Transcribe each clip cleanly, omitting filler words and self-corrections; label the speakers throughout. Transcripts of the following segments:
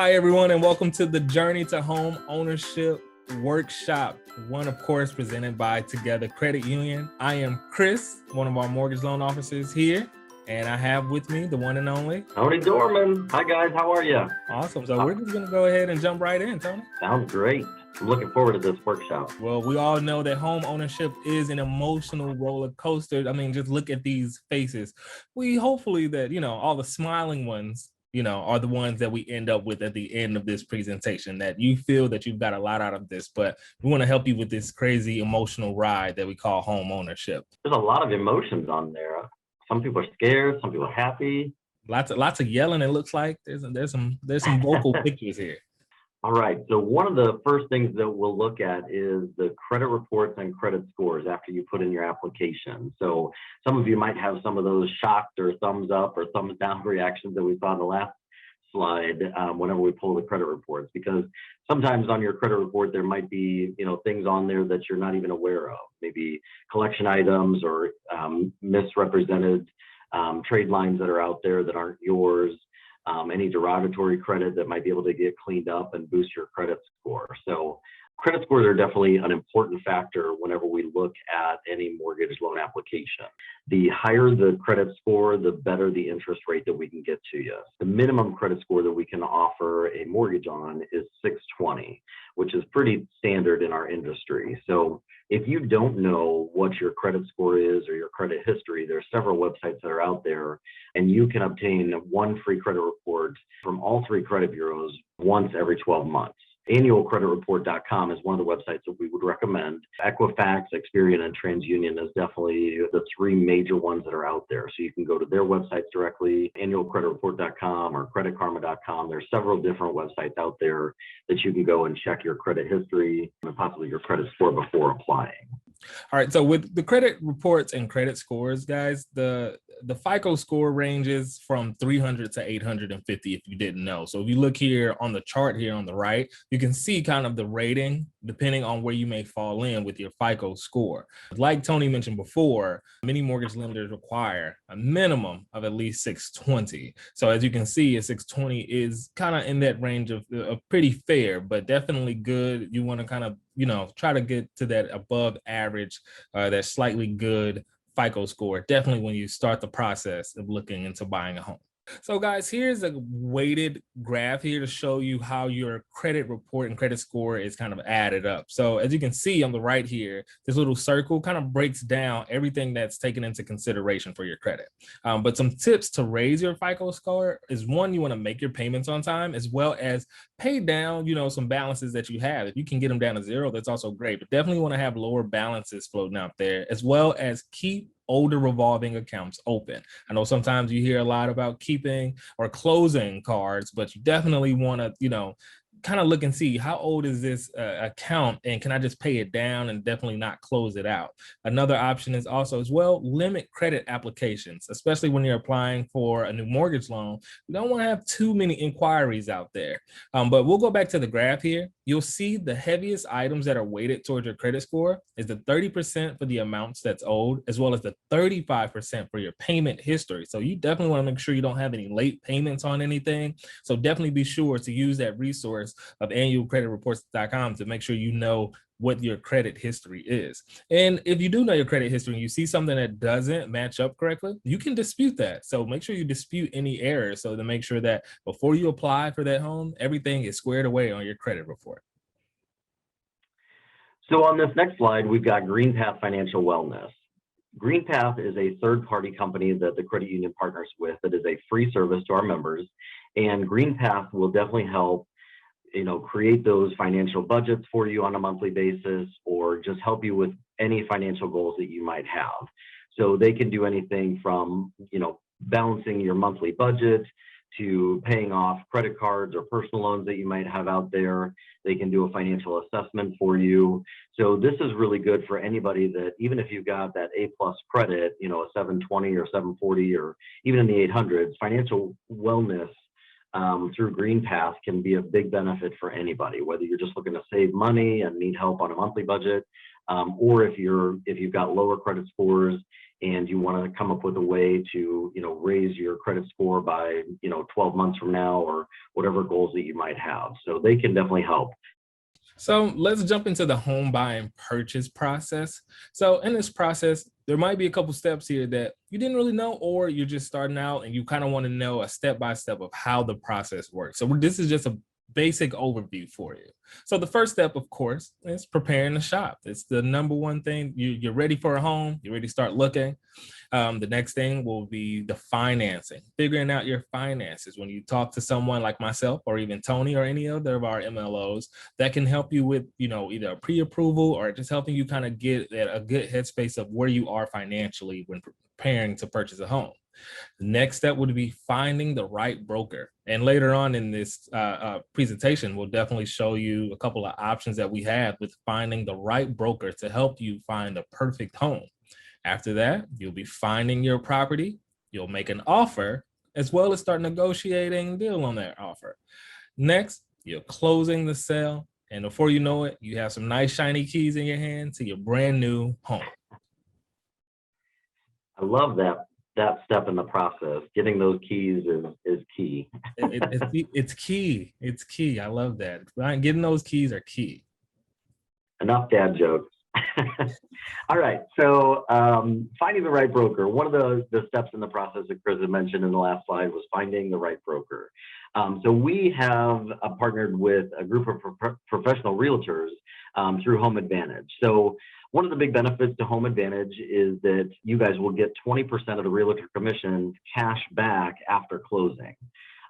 Speaker 1: Hi, everyone, and welcome to the Journey to Home Ownership Workshop, one, of course, presented by Together Credit Union. I am Chris, one of our mortgage loan officers here, and I have with me the one and only
Speaker 2: Tony Dohrman. Hi, guys. How are you?
Speaker 1: Awesome. So we're just going to go ahead and jump right in, Tony.
Speaker 2: Sounds great. I'm looking forward to this workshop.
Speaker 1: Well, we all know that home ownership is an emotional roller coaster. I mean, just look at these faces. We hopefully that, all the smiling ones, are the ones that we end up with at the end of this presentation, that you feel that you've got a lot out of this, but we want to help you with this crazy emotional ride that we call home ownership.
Speaker 2: There's a lot of emotions on there. Some people are scared, some people are happy.
Speaker 1: Lots of yelling, it looks like. There's some vocal pictures here.
Speaker 2: All right. So one of the first things that we'll look at is the credit reports and credit scores after you put in your application. So some of you might have some of those shocked or thumbs up or thumbs down reactions that we saw in the last slide whenever we pull the credit reports, because sometimes on your credit report there might be things on there that you're not even aware of, maybe collection items or misrepresented trade lines that are out there that aren't yours. Any derogatory credit that might be able to get cleaned up and boost your credit score. So credit scores are definitely an important factor whenever we look at any mortgage loan application. The higher the credit score, the better the interest rate that we can get to you. The minimum credit score that we can offer a mortgage on is 620, which is pretty standard in our industry. So if you don't know what your credit score is or your credit history, there are several websites that are out there, and you can obtain one free credit report from all three credit bureaus once every 12 months. Annualcreditreport.com is one of the websites that we would recommend. Equifax, Experian, and TransUnion is definitely the three major ones that are out there. So you can go to their websites directly, annualcreditreport.com or creditkarma.com. There's several different websites out there that you can go and check your credit history and possibly your credit score before applying.
Speaker 1: All right, so with the credit reports and credit scores, guys, the FICO score ranges from 300 to 850 if you didn't know. So if you look here on the chart here on the right, you can see kind of the rating depending on where you may fall in with your FICO score. Like Tony mentioned before, many mortgage lenders require a minimum of at least 620. So as you can see, a 620 is kind of in that range of pretty fair, but definitely good. You want to kind of try to get to that above average, that slightly good FICO score, definitely when you start the process of looking into buying a home. So guys, here's a weighted graph here to show you how your credit report and credit score is kind of added up. So as you can see on the right here, this little circle kind of breaks down everything that's taken into consideration for your credit. But some tips to raise your FICO score is, one, you want to make your payments on time, as well as pay down, some balances that you have. If you can get them down to zero, that's also great, but definitely want to have lower balances floating out there, as well as keep older revolving accounts open. I know sometimes you hear a lot about keeping or closing cards, but you definitely want to, kind of look and see how old is this account, and can I just pay it down and definitely not close it out. Another option is also as well, limit credit applications, especially when you're applying for a new mortgage loan. You don't want to have too many inquiries out there. But we'll go back to the graph here. You'll see the heaviest items that are weighted towards your credit score is the 30% for the amounts that's owed, as well as the 35% for your payment history. So you definitely want to make sure you don't have any late payments on anything. So definitely be sure to use that resource of annualcreditreport.com to make sure you know what your credit history is. And if you do know your credit history and you see something that doesn't match up correctly, you can dispute that. So make sure you dispute any errors, so to make sure that before you apply for that home, everything is squared away on your credit report.
Speaker 2: So on this next slide, we've got GreenPath Financial Wellness. GreenPath is a third-party company that the credit union partners with that is a free service to our members, and GreenPath will definitely help create those financial budgets for you on a monthly basis, or just help you with any financial goals that you might have. So they can do anything from, balancing your monthly budget to paying off credit cards or personal loans that you might have out there. They can do a financial assessment for you. So this is really good for anybody that, even if you've got that A+ credit, a 720 or 740, or even in the 800s, financial wellness through GreenPath can be a big benefit for anybody, whether you're just looking to save money and need help on a monthly budget, or if you've got lower credit scores and you want to come up with a way to, raise your credit score by, 12 months from now, or whatever goals that you might have. So they can definitely help.
Speaker 1: So let's jump into the home buying purchase process. So in this process, there might be a couple steps here that you didn't really know, or you're just starting out and you kind of want to know a step-by-step of how the process works. So this is just a basic overview for you. So the first step, of course, is preparing the shop. It's the number one thing. You're ready for a home. You're ready to start looking. The next thing will be the financing, figuring out your finances. When you talk to someone like myself or even Tony or any other of our MLOs, that can help you with, either a pre-approval or just helping you kind of get at a good headspace of where you are financially when preparing to purchase a home. The next step would be finding the right broker. And later on in this presentation, we'll definitely show you a couple of options that we have with finding the right broker to help you find the perfect home. After that, you'll be finding your property, you'll make an offer, as well as start negotiating a deal on that offer. Next, you're closing the sale, and before you know it, you have some nice shiny keys in your hand to your brand new home.
Speaker 2: I love that step in the process. Getting those keys is key.
Speaker 1: It's key. It's key. I love that. Getting those keys are key.
Speaker 2: Enough dad jokes. All right. So finding the right broker. One of the steps in the process that Chris had mentioned in the last slide was finding the right broker. So we have partnered with a group of professional realtors through Home Advantage. So one of the big benefits to Home Advantage is that you guys will get 20% of the realtor commission cash back after closing.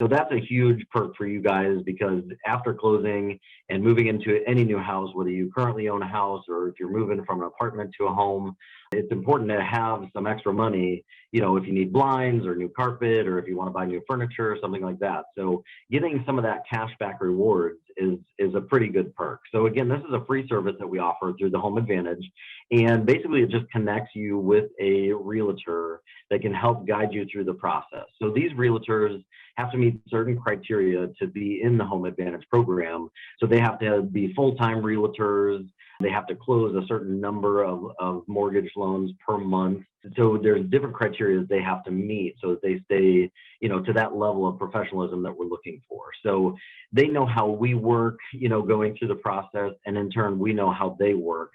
Speaker 2: So that's a huge perk for you guys, because after closing and moving into any new house, whether you currently own a house or if you're moving from an apartment to a home, it's important to have some extra money, if you need blinds or new carpet, or if you want to buy new furniture or something like that. So getting some of that cash back rewards is a pretty good perk. So again, this is a free service that we offer through the Home Advantage. And basically it just connects you with a realtor that can help guide you through the process. So these realtors have to meet certain criteria to be in the Home Advantage program. So they have to be full-time realtors. They have to close a certain number of mortgage loans per month. So there's different criteria they have to meet so that they stay, to that level of professionalism that we're looking for. So they know how we work, going through the process, and in turn, we know how they work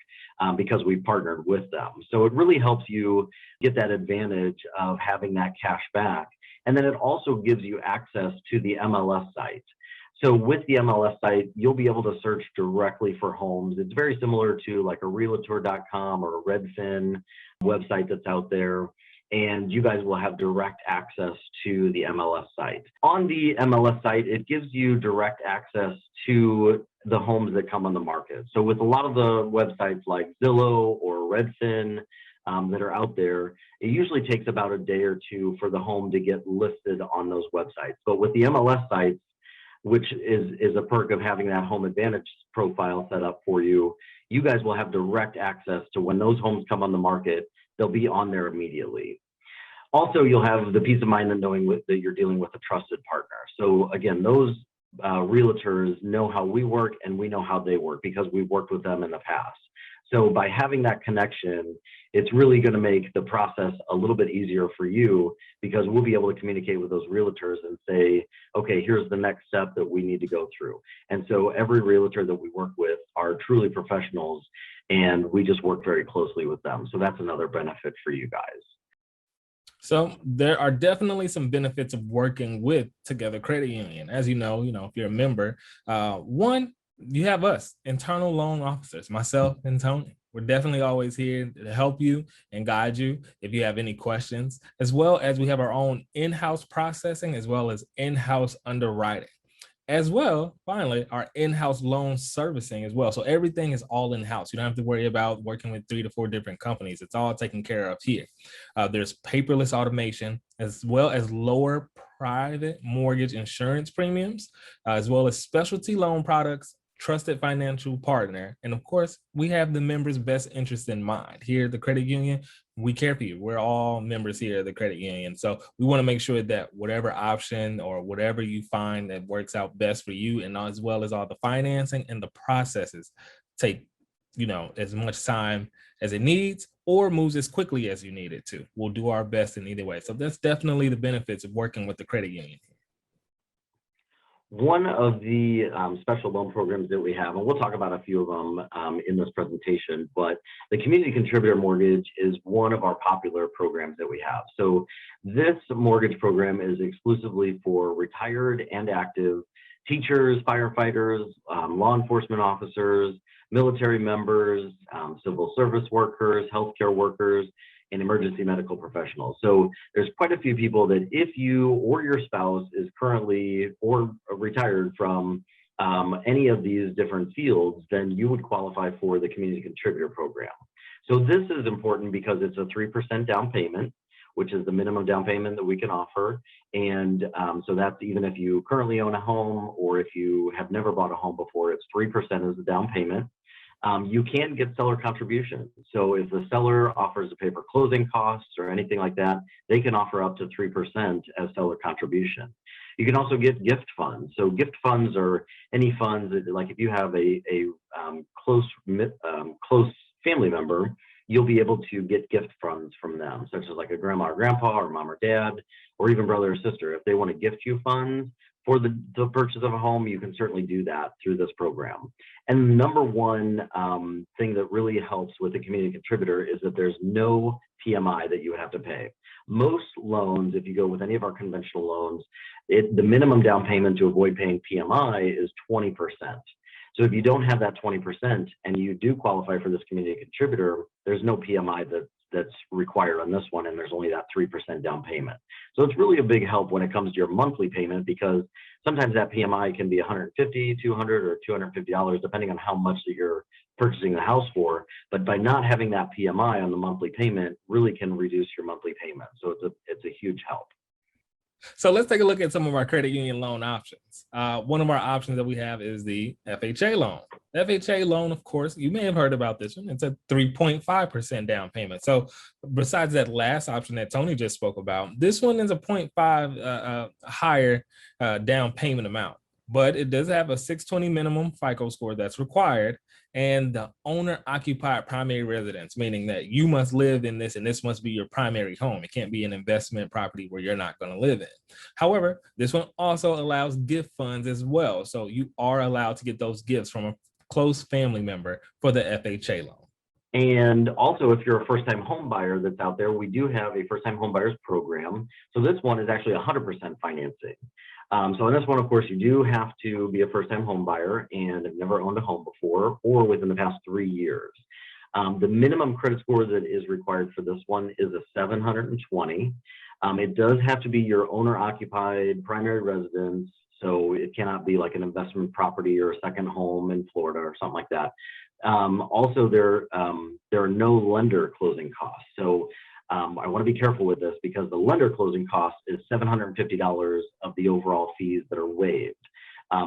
Speaker 2: because we partnered with them. So it really helps you get that advantage of having that cash back. And then it also gives you access to the MLS site. So with the MLS site, you'll be able to search directly for homes. It's very similar to like a realtor.com or a Redfin website that's out there. And you guys will have direct access to the MLS site. On the MLS site, it gives you direct access to the homes that come on the market. So with a lot of the websites like Zillow or Redfin that are out there, it usually takes about a day or two for the home to get listed on those websites. But with the MLS sites, which is a perk of having that Home Advantage profile set up for you, you guys will have direct access to when those homes come on the market. They'll be on there immediately. Also, you'll have the peace of mind of knowing that you're dealing with a trusted partner. So again, those realtors know how we work, and we know how they work because we've worked with them in the past. So by having that connection, it's really going to make the process a little bit easier for you, because we'll be able to communicate with those realtors and say, okay, here's the next step that we need to go through. And so every realtor that we work with are truly professionals, and we just work very closely with them. So that's another benefit for you guys.
Speaker 1: So there are definitely some benefits of working with Together Credit Union. As you know, if you're a member, one, you have us, internal loan officers, myself and Tony. We're definitely always here to help you and guide you if you have any questions, as well as we have our own in-house processing, as well as in-house underwriting. As well, finally, our in-house loan servicing as well. So everything is all in-house. You don't have to worry about working with 3 to 4 different companies. It's all taken care of here. There's paperless automation, as well as lower private mortgage insurance premiums, as well as specialty loan products, trusted financial partner. And of course, we have the members' best interest in mind. Here at the credit union, we care for you. We're all members here at the credit union. So we want to make sure that whatever option or whatever you find that works out best for you, and as well as all the financing and the processes, take as much time as it needs or moves as quickly as you need it to. We'll do our best in either way. So that's definitely the benefits of working with the credit union.
Speaker 2: One of the special loan programs that we have, and we'll talk about a few of them in this presentation, but the community contributor mortgage is one of our popular programs that we have. So this mortgage program is exclusively for retired and active teachers, firefighters, law enforcement officers, military members, civil service workers, healthcare workers, and emergency medical professionals. So there's quite a few people that if you or your spouse is currently or retired from any of these different fields, then you would qualify for the community contributor program. So this is important because it's a 3% down payment, which is the minimum down payment that we can offer. And so that's even if you currently own a home or if you have never bought a home before, it's 3% as the down payment. You can get seller contributions. So if the seller offers to pay for closing costs or anything like that, they can offer up to 3% as seller contribution. You can also get gift funds. So gift funds are any funds that, like if you have a close family member, you'll be able to get gift funds from them, such as like a grandma or grandpa or mom or dad, or even brother or sister. If they want to gift you funds for the purchase of a home, you can certainly do that through this program. And the number one thing that really helps with the community contributor is that there's no PMI that you would have to pay. Most loans, if you go with any of our conventional loans, the minimum down payment to avoid paying PMI is 20%. So if you don't have that 20% and you do qualify for this community contributor, there's no PMI that's required on this one, and there's only that 3% down payment. So it's really a big help when it comes to your monthly payment, because sometimes that PMI can be $150, $200, or $250, depending on how much that you're purchasing the house for. But by not having that PMI on the monthly payment really can reduce your monthly payment. So it's a huge help.
Speaker 1: So let's take a look at some of our credit union loan options. One of our options that we have is the FHA loan. FHA loan, of course, you may have heard about this one. It's a 3.5% down payment. So besides that last option that Tony just spoke about, this one is a 0.5 higher down payment amount. But it does have a 620 minimum FICO score that's required, and the owner-occupied primary residence, meaning that you must live in this and this must be your primary home. It can't be an investment property where you're not going to live in. However, this one also allows gift funds as well. So you are allowed to get those gifts from a close family member for the FHA loan.
Speaker 2: And also, if you're a first-time home buyer that's out there, we do have a first-time home buyers program. So this one is actually 100% financing. So in this one, of course, you do have to be a first-time home buyer and have never owned a home before or within the past 3 years. The minimum credit score that is required for this one is a 720. It does have to be your owner-occupied primary residence. So it cannot be like an investment property or a second home in Florida or something like that. Also, there are no lender closing costs. So I want to be careful with this because the lender closing cost is $750 of the overall fees that are waived.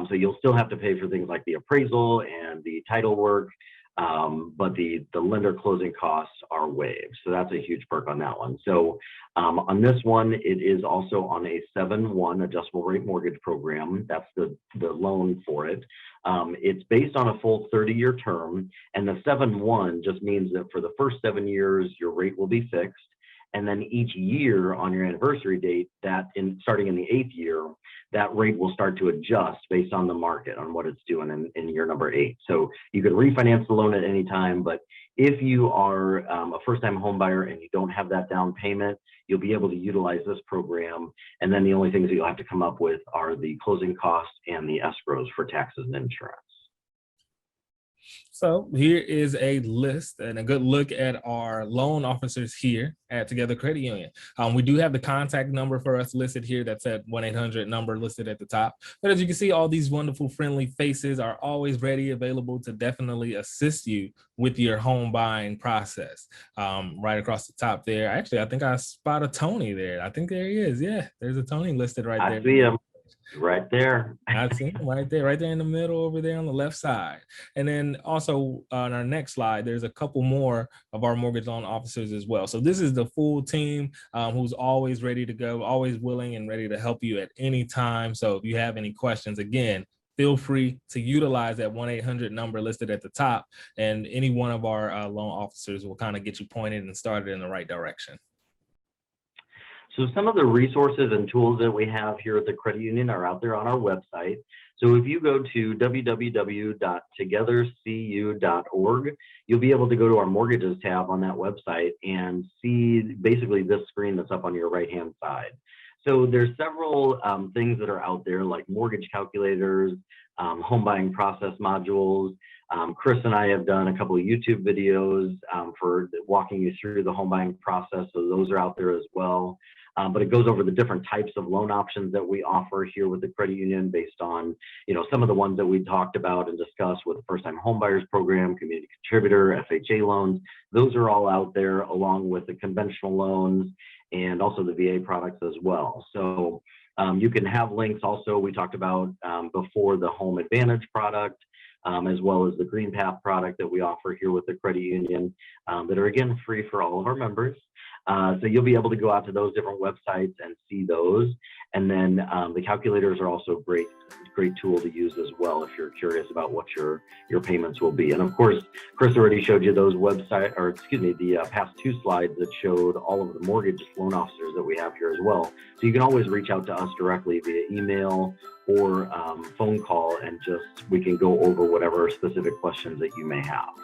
Speaker 2: So you'll still have to pay for things like the appraisal and the title work, but the lender closing costs are waived. So that's a huge perk on that one. So on this one, it is also on a 7-1 adjustable rate mortgage program. That's the loan for it. It's based on a full 30-year term, and the 7-1 just means that for the first 7 years, your rate will be fixed. And then each year on your anniversary date, starting in the 8th year, that rate will start to adjust based on the market, on what it's doing in year number 8. So you can refinance the loan at any time, but if you are a first-time home buyer and you don't have that down payment, you'll be able to utilize this program. And then the only things that you'll have to come up with are the closing costs and the escrows for taxes and insurance.
Speaker 1: So here is a list and a good look at our loan officers here at Together Credit Union. We do have the contact number for us listed here. That's at 1-800 number listed at the top. But as you can see, all these wonderful, friendly faces are always ready, available to definitely assist you with your home buying process. Right across the top there. Actually, I think I spot a Tony there. I think there he is. Yeah, there's a Tony listed right there.
Speaker 2: I see him. Right there.
Speaker 1: I see him right there in the middle over there on the left side. And then also on our next slide, there's a couple more of our mortgage loan officers as well. So this is the full team who's always ready to go, always willing and ready to help you at any time. So if you have any questions, again, feel free to utilize that 1-800 number listed at the top, and any one of our loan officers will kind of get you pointed and started in the right direction.
Speaker 2: So some of the resources and tools that we have here at the credit union are out there on our website. So if you go to www.togethercu.org, you'll be able to go to our mortgages tab on that website and see basically this screen that's up on your right-hand side. So there's several things that are out there, like mortgage calculators, home buying process modules. Chris and I have done a couple of YouTube videos for walking you through the home buying process. So those are out there as well. But it goes over the different types of loan options that we offer here with the credit union based on, some of the ones that we talked about and discussed with the first-time home buyers program, community contributor, FHA loans. Those are all out there along with the conventional loans and also the VA products as well. So you can have links also. We talked about before the Home Advantage product, as well as the Green Path product that we offer here with the credit union that are, again, free for all of our members. So you'll be able to go out to those different websites and see those. And then the calculators are also a great tool to use as well if you're curious about what your payments will be. And of course, Chris already showed you those the past two slides that showed all of the mortgage loan officers that we have here as well. So you can always reach out to us directly via email or phone call, and we can go over whatever specific questions that you may have.